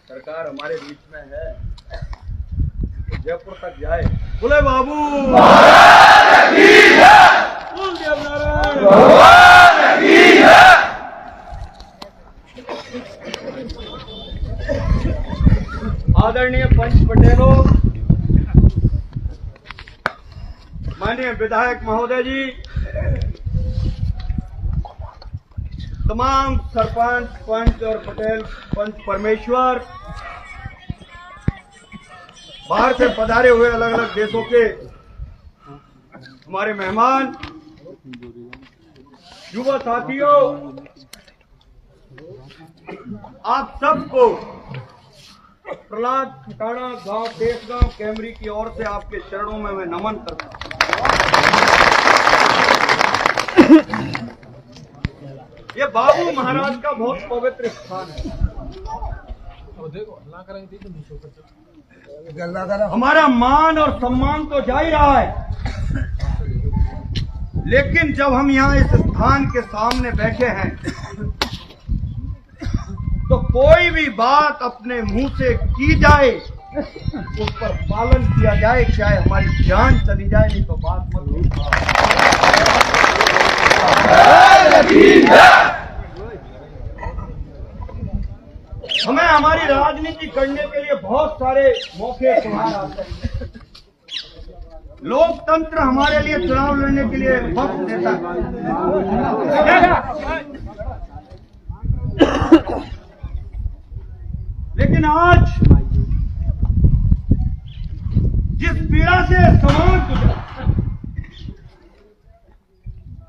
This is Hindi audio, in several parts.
सरकार हमारे बीच में है तो जयपुर तक जाए। बोले बाबू आदरणीय पंच पटेलों, माननीय विधायक महोदय जी, तमाम सरपंच पंच और पटेल पंच परमेश्वर, बाहर से पधारे हुए अलग अलग देशों के हमारे मेहमान, युवा साथियों, आप सबको प्रहलाद खटाना गांव देशगांव कैमरी की ओर से आपके चरणों में मैं नमन करता हूं। ये बाबू महाराज का बहुत पवित्र स्थान है। हमारा मान और सम्मान तो जा ही रहा है, लेकिन जब हम यहाँ इस स्थान के सामने बैठे हैं तो कोई भी बात अपने मुंह से की जाए, उस पर पालन किया जाए, चाहे हमारी जान चली जाए, नहीं तो बात मत। हमें हमारी राजनीति करने के लिए बहुत सारे मौके त्योहार आते हैं। लोकतंत्र हमारे लिए चुनाव लड़ने के लिए वक्त देता है, लेकिन आज जिस पीड़ा से समाज गुजरा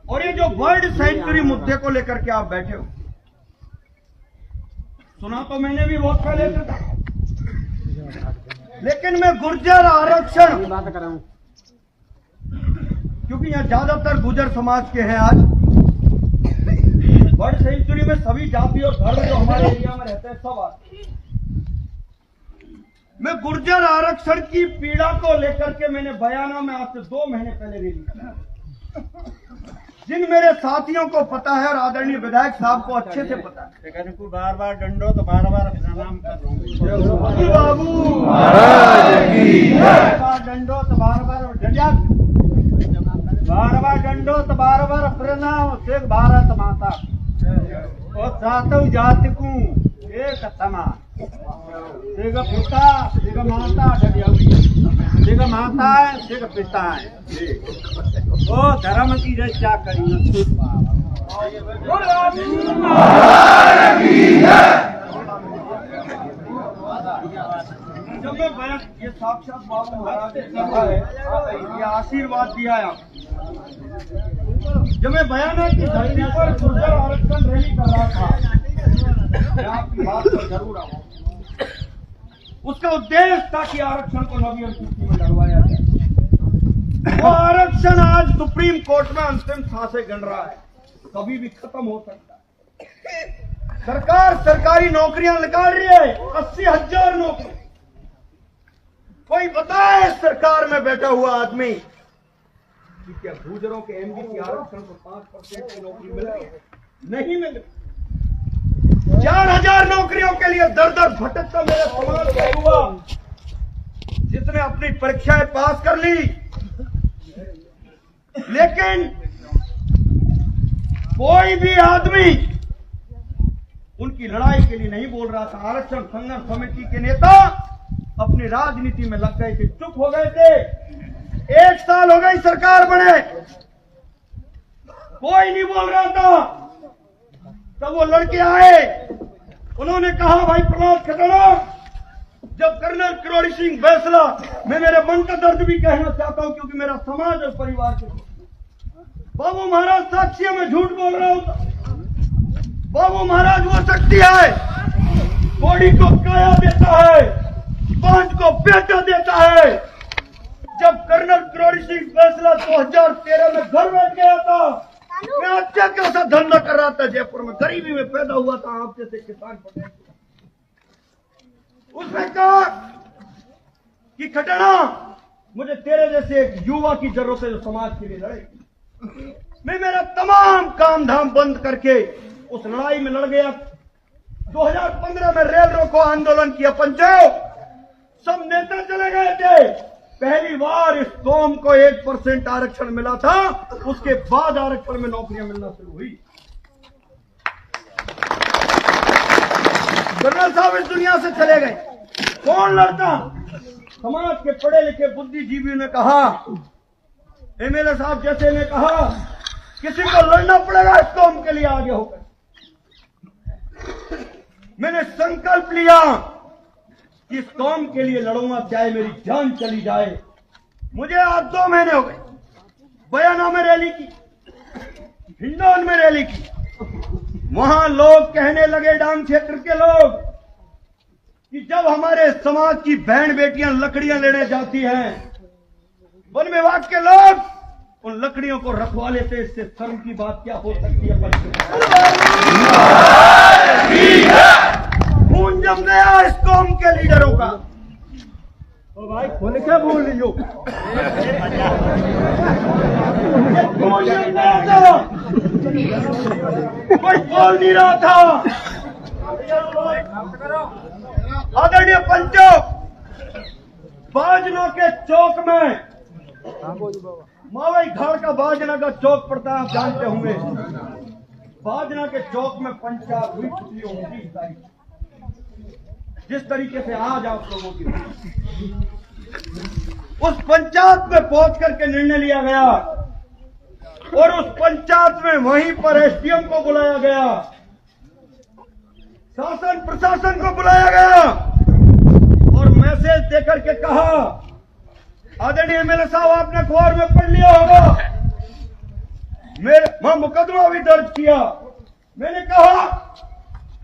और ये जो वर्ल्ड सेंचुरी मुद्दे को लेकर के आप बैठे हो, सुना तो मैंने भी बहुत पहले से था, लेकिन मैं गुर्जर आरक्षण बात कर रहा हूं, क्योंकि यहाँ ज्यादातर गुर्जर समाज के हैं। आज वर्ल्ड सेंचुरी में सभी जाति और धर्म जो हमारे एरिया में रहते हैं सब आते हैं। मैं गुर्जर आरक्षण की पीड़ा को लेकर के मैंने बयाना में आपसे 2 महीने पहले रैली की। जिन मेरे साथियों को पता है और आदरणीय विधायक साहब को अच्छे से पता है, बार बार डंडो तो बार बार प्रणाम कर बाबू डंडो तो बार बार डंडो तो बार बार प्रणाम शेख भारत माता और सातों जाति को एक समान, शेख पिता शेख माता शेख माता है शेख पिता है, वो धर्म की रक्षा करी। जब मैं ये साक्षात बाबू महाराज ये आशीर्वाद दिया है, जब मैं बयान की धरती पर गुर्जर आरक्षण रैली कर रहा था, मैं आपकी बात पर जरूर आऊं। उसका उद्देश्य था कि आरक्षण को नवी अनुसूची में डलवाया जाए। वो आरक्षण आज सुप्रीम कोर्ट में अंतिम सांसें गिन रहा है, कभी भी खत्म हो सकता है। सरकार सरकारी नौकरियां निकाल रही है, 80,000 नौकरी। कोई बताए सरकार में बैठा हुआ आदमी कि क्या गुर्जरों के एमबीसी आरक्षण को 5% की नौकरी मिल रही है? नहीं मिल रही। 4,000 नौकरियों के लिए दर दर भटकता मेरे समाज का युवा, जिसने अपनी परीक्षाएं पास कर ली, लेकिन कोई भी आदमी उनकी लड़ाई के लिए नहीं बोल रहा था। आरक्षण संघर्ष समिति के नेता अपनी राजनीति में लग गए थे, चुप हो गए थे। 1 साल हो गई सरकार बने, कोई नहीं बोल रहा था। तब वो लड़के आए, उन्होंने कहा भाई प्रहलाद खटाना, जब कर्नल किरोड़ी सिंह बैसला, मैं मेरे मन का दर्द भी कहना चाहता हूं, क्योंकि मेरा समाज और परिवार के बाबू महाराज साक्षी में झूठ बोल रहा हूं। बाबू महाराज वो शक्ति है, कोड़ी को काया देता है, पांच को बेटा देता है। जब कर्नल किरोड़ी सिंह बैसला 2013 में घर बैठ गया था, मैं अच्छा कैसा धंधा कर रहा था जयपुर में, गरीबी में पैदा हुआ था, आप जैसे किसान पटेल। उसने कहा कि खटाना, मुझे तेरे जैसे एक युवा की जरूरत है जो समाज के लिए लड़े। मैं मेरा तमाम काम धाम बंद करके उस लड़ाई में लड़ गया। 2015 में रेल रोको आंदोलन किया पंचो, सब नेता चले गए थे। पहली बार इस कौम को 1% आरक्षण मिला था, उसके बाद आरक्षण में नौकरियां मिलना शुरू हुई। कर्नल साहब इस दुनिया से चले गए, कौन लड़ता? समाज के पढ़े लिखे बुद्धिजीवियों ने कहा, एमएलए साहब जैसे ने कहा, किसी को लड़ना पड़ेगा इस कौम के लिए आगे होकर। मैंने संकल्प लिया कि इस कौम के लिए लड़ूंगा, चाहे मेरी जान चली जाए। मुझे आज 2 महीने हो गए बयाना में रैली की, हिंडौन में रैली की। वहां लोग कहने लगे, डांग क्षेत्र के लोग, कि जब हमारे समाज की बहन बेटियां लकड़ियां लेने जाती हैं, वन विभाग के लोग उन लकड़ियों को रखवा लेते। इससे शर्म की बात क्या हो सकती है? खून जम गया इस कौम के लीडरों का। तो भाई खोल के बोल लियो, खून जम गया था, कोई बोल नहीं रहा था। आदरणीय पंचो, बाजना के चौक में, मावई घाट का बाजना का चौक पड़ता है, आप जानते होंगे। बाजना के चौक में पंचायत हुई पिछली 29 तारीख, जिस तरीके से आज आप लोगों की, उस पंचायत में पहुंच करके निर्णय लिया गया और उस पंचायत में वहीं पर एसडीएम को बुलाया गया, शासन प्रशासन को बुलाया गया और मैसेज देकर के कहा, आदरणीय एमएलए साहब आपने अखबार में पढ़ लिया होगा, वहां मुकदमा भी दर्ज किया। मैंने कहा,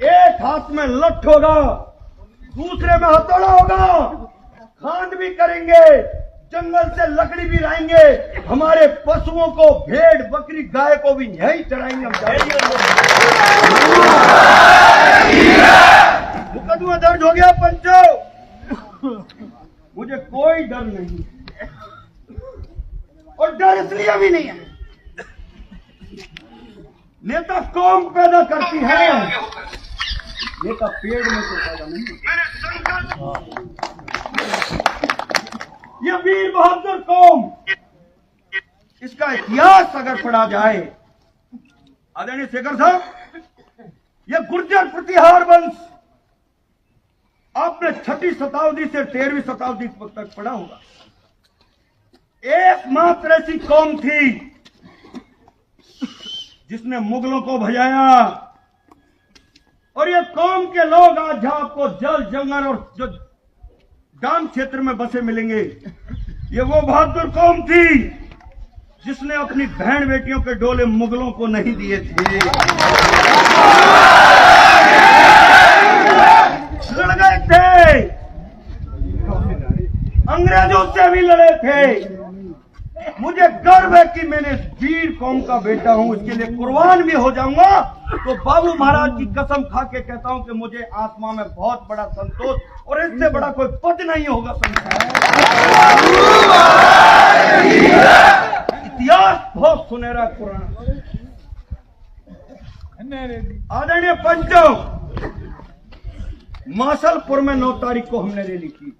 एक हाथ में लठ होगा, दूसरे में हथौड़ा होगा, खांड भी करेंगे, जंगल से लकड़ी भी लाएंगे, हमारे पशुओं को, भेड़ बकरी गाय को भी यही चढ़ाएंगे हम। मुकदमा दर्ज हो गया पंचो, मुझे कोई डर नहीं, और डर इसलिए भी नहीं है, नेता कौम पैदा करती है, नेता पेड़ में तो पैदा नहीं। मैंने संकल्प, ये वीर बहादुर कौम, इसका इतिहास अगर पढ़ा जाए, आदरणीय शेखर साहब, ये गुर्जर प्रतिहार वंश आपने 6वीं शताब्दी से 13वीं शताब्दी तक पढ़ा होगा। एकमात्र ऐसी कौम थी जिसने मुगलों को भजाया, और ये कौम के लोग आज जहां आपको जल जंगल और जो गांव क्षेत्र में बसे मिलेंगे, ये वो बहादुर कौम थी जिसने अपनी बहन बेटियों के डोले मुगलों को नहीं दिए थे। लड़ गए थे, अंग्रेजों से भी लड़े थे। मुझे गर्व है कि मैंने वीर कौम का बेटा हूं, इसके लिए कुर्बान भी हो जाऊंगा। तो बाबू महाराज की कसम खा के कहता हूं कि मुझे आत्मा में बहुत बड़ा संतोष, और इससे बड़ा कोई पद नहीं होगा। इतिहास बहुत सुनहरा पुराना। आदरणीय पंचों, मासलपुर में 9 तारीख को हमने रैली की,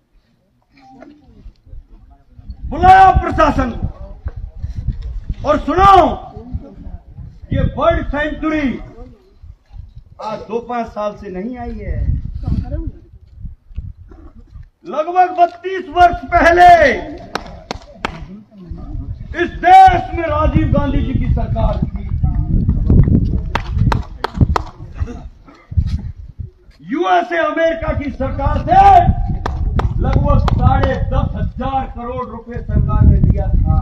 बुलाया प्रशासन को, और सुनो, ये बर्ड सेंचुरी आज 2-5 साल से नहीं आई है। लगभग 32 वर्ष पहले इस देश में राजीव गांधी जी की सरकार थी। यूएसए अमेरिका की सरकार से लगभग 10,500 करोड़ रुपए सरकार ने दिया था।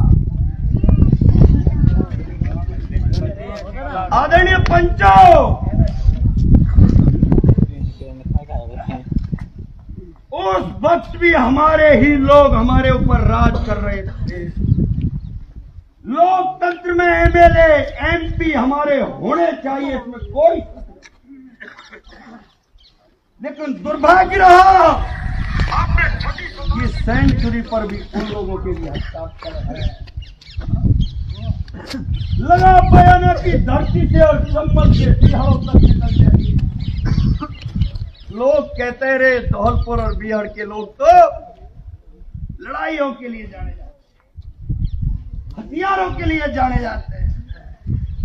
आदरणीय पंचों, उस वक्त भी हमारे ही लोग हमारे ऊपर राज कर रहे थे। लोकतंत्र में एमएलए एमपी हमारे होने चाहिए, इसमें कोई, लेकिन दुर्भाग्य रहा कि सेंचुरी पर भी उन लोगों के लिए हस्ताक्षर है। लगा बयाना की धरती से और चंबल से बिहार तक निकल जाएगी। लोग कहते रहे धौलपुर और बिहार के लोग तो लड़ाइयों के लिए जाने जाते, हथियारों के लिए जाने जाते हैं।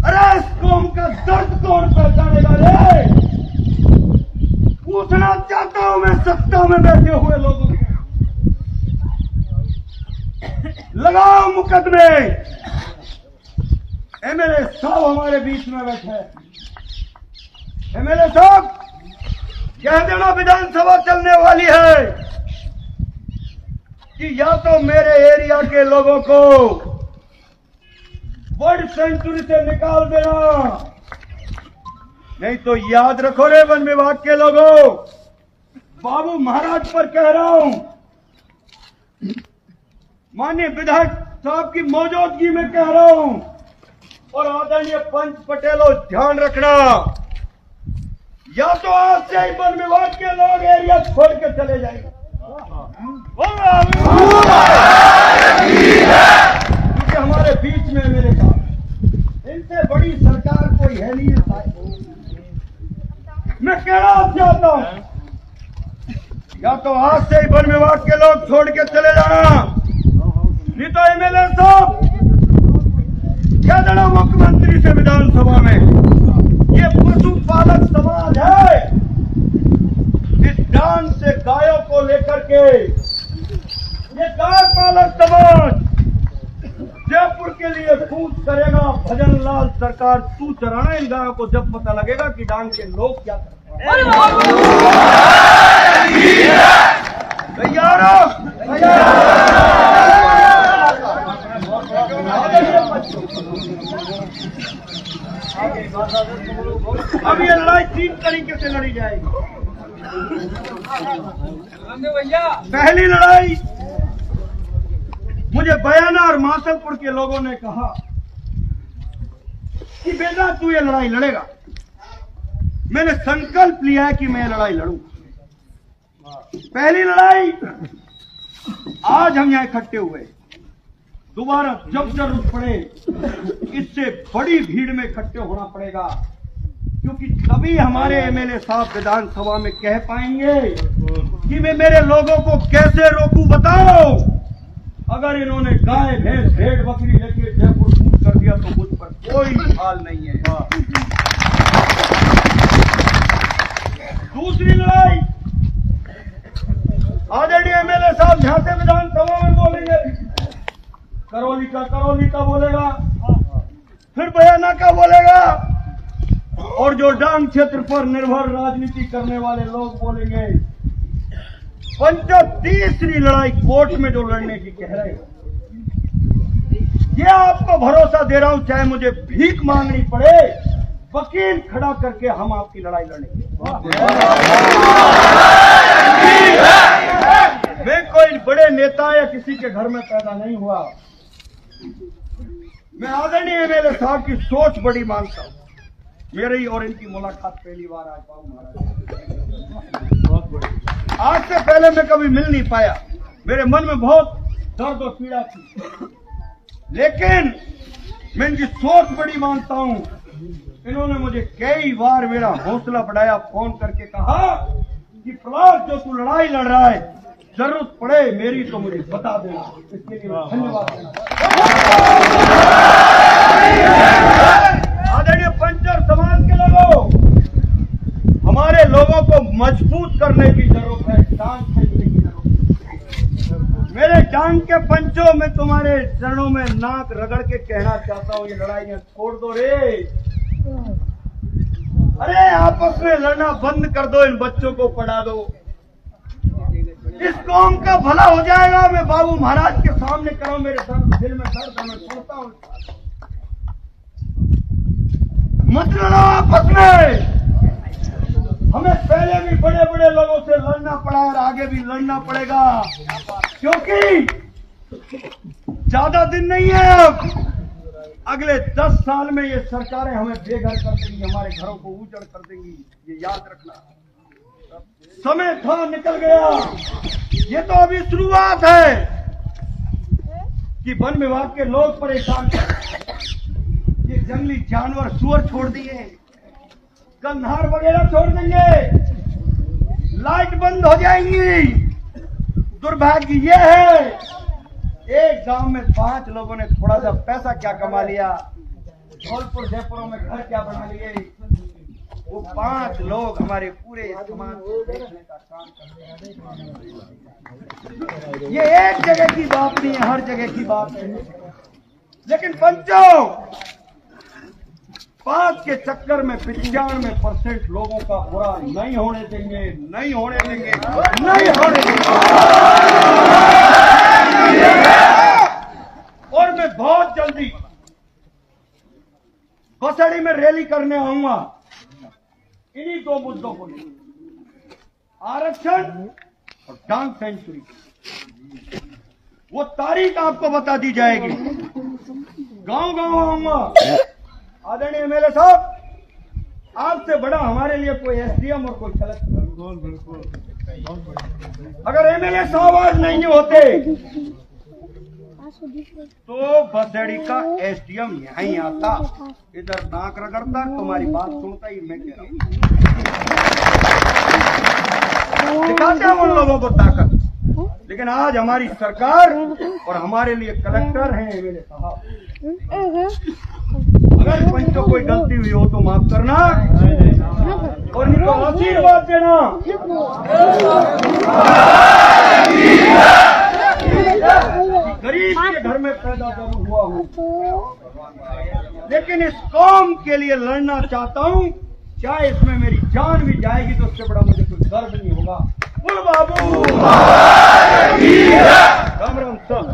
अरे इस कौम का दर्द कौन पहचानेगा रे? पूछना चाहता हूं मैं सत्ता में बैठे हुए लोगों को, लगाओ मुकदमे। एमएलए साहब हमारे बीच में बैठे हैं। एमएलए साहब कह देना विधानसभा चलने वाली है कि या तो मेरे एरिया के लोगों को वर्ल्ड सेंचुरी से निकाल देना, नहीं तो याद रखो रे वन विभाग के लोगों, बाबू महाराज पर कह रहा हूं, माननीय विधायक साहब की मौजूदगी में कह रहा हूं, और आदरणीय पंच पटेलों ध्यान रखना, या तो आज से ही वन विभाग के लोग एरिया छोड़ के चले जाएंगे, क्योंकि हमारे बीच में मेरे साथ इनसे बड़ी सरकार कोई है नहीं है। मैं कहना चाहता हूं, या तो आज से ही वन विभाग के लोग छोड़ के चले जाना, नहीं तो एमएलए साहब कह देना मुख्यमंत्री से विधानसभा में, ये पशुपालक समाज है, इस डांग से गायों को लेकर के ये गाय पालक समाज जयपुर के लिए कूच करेगा। भजन लाल सरकार तू चराना इन गायों को, जब पता लगेगा कि डांग के लोग क्या करते हैं। तैयार हो? अब ये लड़ाई 3 तरीके से लड़ी जाएगी। पहली लड़ाई, मुझे बयाना और मासलपुर के लोगों ने कहा कि बेटा तू ये लड़ाई लड़ेगा। मैंने संकल्प लिया है कि मैं ये लड़ाई लड़ूंगा। पहली लड़ाई, आज हम यहां इकट्ठे हुए, दोबारा जब जरूरत पड़े इससे बड़ी भीड़ में इकट्ठे होना पड़ेगा, क्योंकि तभी हमारे एमएलए साहब विधानसभा में कह पाएंगे कि मैं मेरे लोगों को कैसे रोकूं। बताओ, अगर इन्होंने गाय भैंस भेड़ बकरी लेके जयपुर कूच कर दिया तो मुझ पर कोई हाल नहीं है। दूसरी लड़ाई, आदरणीय एमएलए साहब यहां से विधानसभा में बोलेंगे, करौली का बोलेगा, फिर बयाना का बोलेगा, और जो डांग क्षेत्र पर निर्भर राजनीति करने वाले लोग बोलेंगे। पंचो, तीसरी लड़ाई कोर्ट में जो लड़ने की कह रहे हो, ये आपको भरोसा दे रहा हूं, चाहे मुझे भीख मांगनी पड़े, वकील खड़ा करके हम आपकी लड़ाई लड़ेंगे। मैं कोई बड़े नेता या किसी के घर में पैदा नहीं हुआ, मैं आदरणीय एमएलए साहब की सोच बड़ी मानता हूं। मेरी और इनकी मुलाकात पहली बार आज पाऊं महाराज। आज से पहले मैं कभी मिल नहीं पाया, मेरे मन में बहुत दर्द और पीड़ा थी, लेकिन मैं इनकी सोच बड़ी मानता हूं। इन्होंने मुझे कई बार मेरा हौसला बढ़ाया, फोन करके कहा कि प्रहलाद जो तू लड़ाई लड़ रहा है, जरूरत पड़े मेरी तो मुझे बता देना। इसके लिए धन्यवाद देना। आदरणीय पंचर समाज के लोगों, हमारे लोगों को मजबूत करने की जरूरत है, टांग खींचने की जरूरत है। मेरे टांग के पंचों में तुम्हारे चरणों में नाक रगड़ के कहना चाहता हूं, ये लड़ाइयां छोड़ दो रे। अरे आपस में लड़ना बंद कर दो, इन बच्चों को पढ़ा दो, इस कौम का भला हो जाएगा। मैं बाबू महाराज के सामने करो, मेरे दिल में दर्द है, मैं सुनता हूं। मत लड़ो आपस में। हमें पहले भी बड़े बड़े लोगों से लड़ना पड़ा और आगे भी लड़ना पड़ेगा, क्योंकि ज्यादा दिन नहीं है। अब अगले 10 साल में ये सरकारें हमें बेघर कर देंगी, हमारे घरों को उजड़ कर देंगी, ये याद रखना। समय था, निकल गया। ये तो अभी शुरुआत है कि वन विभाग के लोग परेशान हैं। ये जंगली जानवर सुअर छोड़ दिए, कन्हार वगैरह छोड़ देंगे, लाइट बंद हो जाएंगी। दुर्भाग्य ये है, एक गांव में 5 लोगों ने थोड़ा सा पैसा क्या कमा लिया, धौलपुर जयपुरों में घर क्या बना लिए। वो 5 लोग हमारे पूरे समाज को देखने का काम कर रहे हैं। ये एक जगह की बात नहीं है, हर जगह की बात है। लेकिन पंचों, 5 के चक्कर में 95% लोगों का बुरा नहीं होने देंगे, नहीं होने देंगे, नहीं होने देंगे। और मैं बहुत जल्दी बसड़ी में रैली करने आऊंगा इन्हीं 2 मुद्दों को लेकर, आरक्षण और डांग सेंचुरी। वो तारीख आपको बता दी जाएगी। गांव गांव आऊंगा। आदरणीय एमएलए साहब, आपसे बड़ा हमारे लिए कोई एसडीएम और कोई कलेक्टर। अगर एमएलए साहब आज नहीं होते तो बसड़ी का एसडीएम यहीं आता, इधर नाक रगड़ता, तुम्हारी बात सुनता ही। मैं कह रहा हूं, दिखाते हैं उन लोगों को ताकत। लेकिन आज हमारी सरकार और हमारे लिए कलेक्टर हैं एमएलए साहब। अगर पंचों कोई गलती हुई हो तो माफ करना और इनको आशीर्वाद देना। गरीब के घर में पैदा जरूर हुआ हूँ, लेकिन इस कौम के लिए लड़ना चाहता हूँ। चाहे इसमें मेरी जान भी जाएगी तो उससे बड़ा मुझे कोई गर्व नहीं होगा। बोल बाबू राम राम सब।